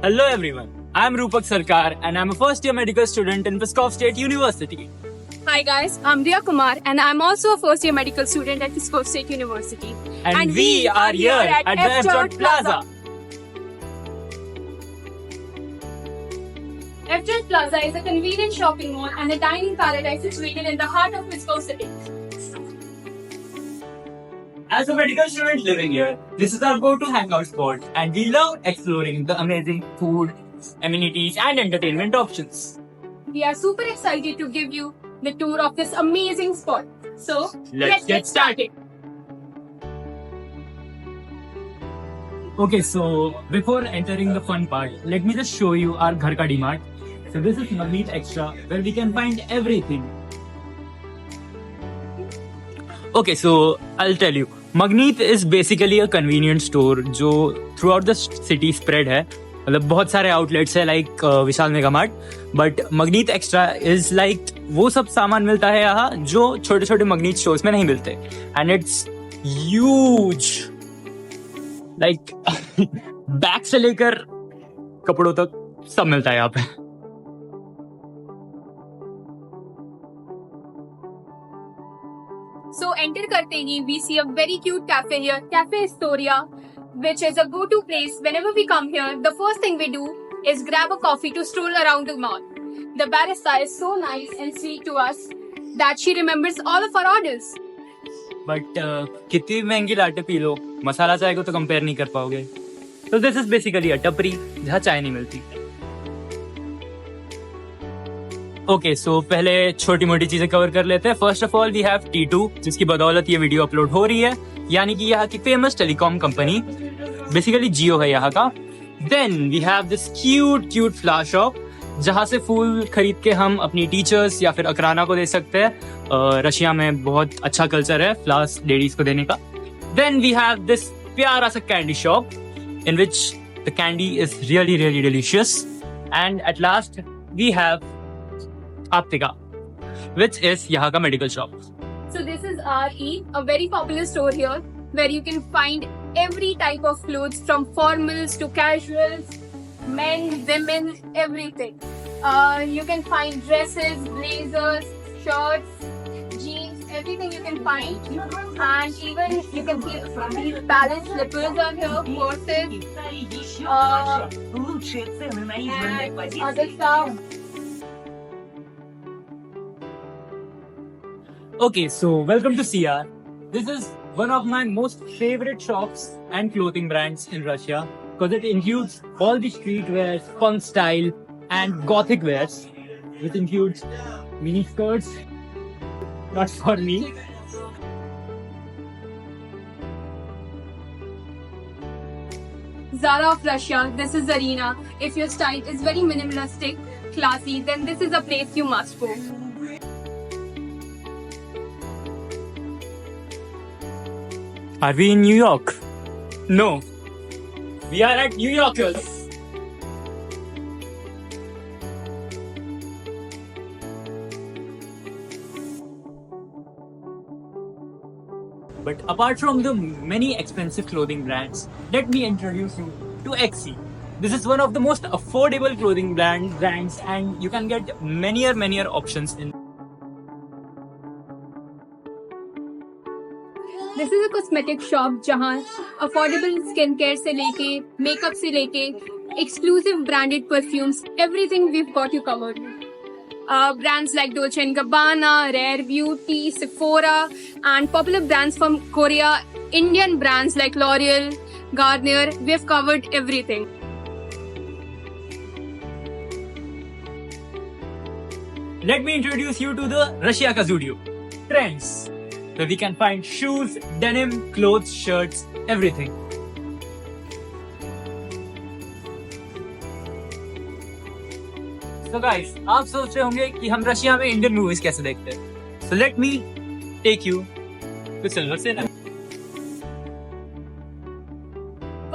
Hello everyone, I'm Rupak Sarkar and I'm a first year medical student in Pskov State University. Hi guys, I'm Riya Kumar and I'm also a first year medical student at Pskov State University. And we are here at the F. Plaza. F. Plaza is a convenient shopping mall and a dining paradise situated in the heart of Pskov City. As a medical student living here, this is our go-to hangout spot and we love exploring the amazing food, amenities and entertainment options. We are super excited to give you the tour of this amazing spot. So, Let's get started. Okay, so before entering the fun part, let me just show you our Ghar Ka D-Mart. So this is Magneet Extra where we can find everything. Okay, so I'll tell you. Magneet is basically a convenience store जो throughout the city spread है. मतलब बहुत सारे outlets है like Vishal mega mart. But Magneet Extra is like वो सब सामान मिलता है यहाँ जो छोटे छोटे Magneet stores में नहीं मिलते. And it's huge. Like bag से लेकर कपड़ों तक सब मिलता है यहाँ पे. So enter करते ही we see a very cute cafe here, Cafe Astoria, which is a go-to place whenever we come here. The first thing we do is grab a coffee to stroll around the mall. The barista is so nice and sweet to us that she remembers all of our orders. But कितनी महंगी latte P low, मसाला चाय को तो compare नहीं कर पाओगे. So this is basically a टपरी जहाँ चाय नहीं मिलती. ओके सो पहले छोटी मोटी चीजें कवर कर लेते हैं. First of all we have T2 जिसकी बदौलत ये वीडियो अपलोड हो रही है, यानी कि यहाँ की famous telecom company, basically Jio है यहाँ का. Then we have this cute flower shop जहाँ से फूल खरीद के हम अपनी टीचर्स या फिर अकराना को दे सकते हैं. रशिया में बहुत अच्छा कल्चर है फ्लावर्स लेडीज को देने का. देन वी हैव दिस प्यारा सा candy shop in which the candy is really delicious. And at last we have Aptika, which is यहाँ का medical shop. So this is RE, a very popular store here where you can find every type of clothes from formals to casuals, men, women, everything. You can find dresses, blazers, shirts, jeans, everything you can find. And even you can see these balance slippers are here, purses, and other stuff. Okay, so welcome to CR. This is one of my most favorite shops and clothing brands in Russia because it includes all the streetwear, fun style, and gothic wears, which includes mini skirts. Not for me. Zara of Russia, this is Zarina. If your style is very minimalistic, classy, then this is a place you must go. Are we in New York? No. We are at New Yorkers. But apart from the many expensive clothing brands, let me introduce you to XC. This is one of the most affordable clothing brands and you can get many options in. This is a cosmetic shop जहाँ affordable skincare से लेके makeup से लेके exclusive branded perfumes, everything we've got you covered. Brands like Dolce & Gabbana, Rare Beauty, Sephora, and popular brands from Korea, Indian brands like L'Oreal, Garnier, we've covered everything. Let me introduce you to the Russia ka Zudio. Trends, where we can find shoes, denim, clothes, shirts, everything. So guys, आप सोच रहे होंगे कि हम Russia में Indian movies कैसे देखते हैं. So let me take you to Silver Cinema.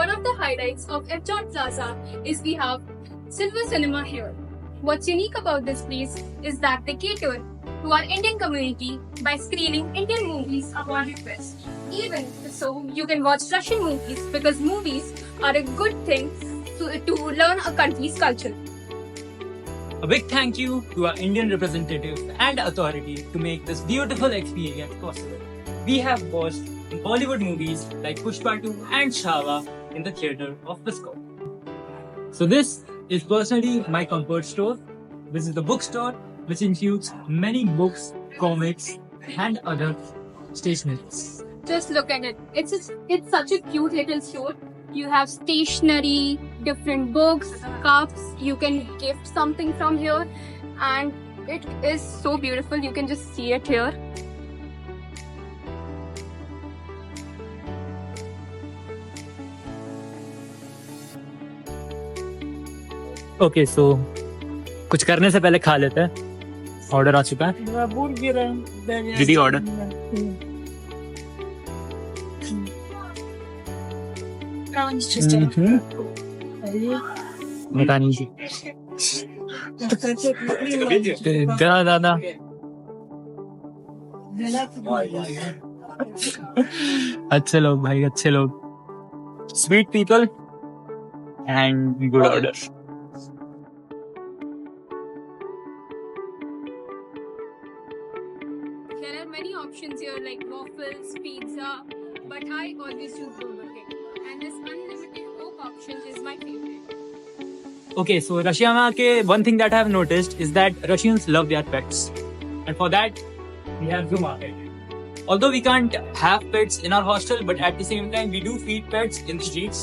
One of the highlights of F. Plaza is we have Silver Cinema here. What's unique about this place is that they cater to our Indian community by screening Indian movies upon request. Even so, you can watch Russian movies because movies are a good thing to learn a country's culture. A big thank you to our Indian representatives and authority to make this beautiful experience possible. We have watched Bollywood movies like Pushpa 2 and Chhaava in the theatre of Visco. So this is personally my comfort store. This is the bookstore which includes many books, comics and other stationeries. Just look at it. It's such a cute little store. You have stationery, different books, cups. You can gift something from here, and it is so beautiful. You can just see it here. Okay, so कुछ करने से पहले खा लेते हैं. Order आ चुका है. दीदी ऑर्डर. मकानी जी. दादा. अच्छे लोग भाई, अच्छे लोग. Sweet people and good order. There are many options here like waffles, pizza, but I always choose Burger King. And this unlimited Coke option is my favorite. Okay, so Russia में आके one thing that I have noticed is that Russians love their pets, and for that we have Zoo Market. Although we can't have pets in our hostel, but at the same time we do feed pets in the streets.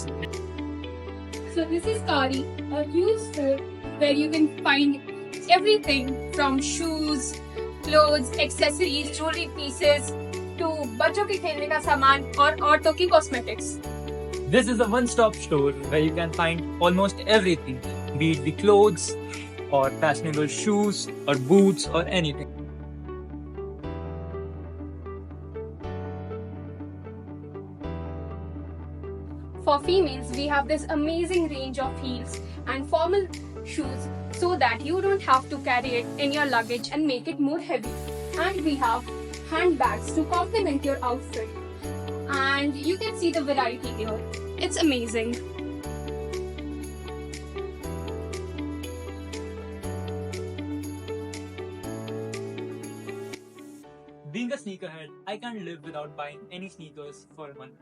So this is Kari, a huge store where you can find everything from shoes, clothes, accessories, jewelry pieces to बच्चों के खेलने का सामान और औरतों की cosmetics. This is a one-stop store where you can find almost everything, be it the clothes or fashionable shoes or boots or anything. For females, we have this amazing range of heels and formal shoes so that you don't have to carry it in your luggage and make it more heavy. And we have handbags to complement your outfit. And you can see the variety here. It's amazing. Being a sneakerhead, I can't live without buying any sneakers for a month.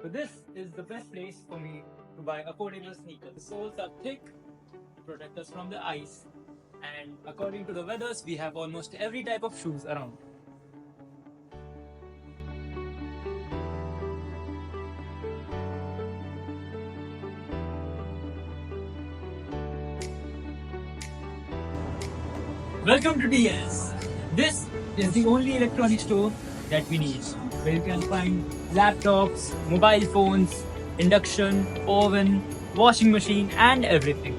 So this is the best place for me to buy affordable sneakers. The soles are thick to protect us from the ice. And according to the weathers, we have almost every type of shoes around. Welcome to DS. This is the only electronic store that we need, where you can find laptops, mobile phones, induction, oven, washing machine and everything.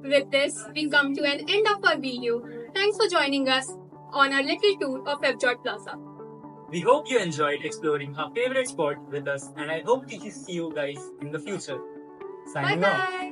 With this, we come to an end of our video. Thanks for joining us on our little tour of FJOY Plaza. We hope you enjoyed exploring our favorite spot with us, and I hope to see you guys in the future. Bye Signing off. bye.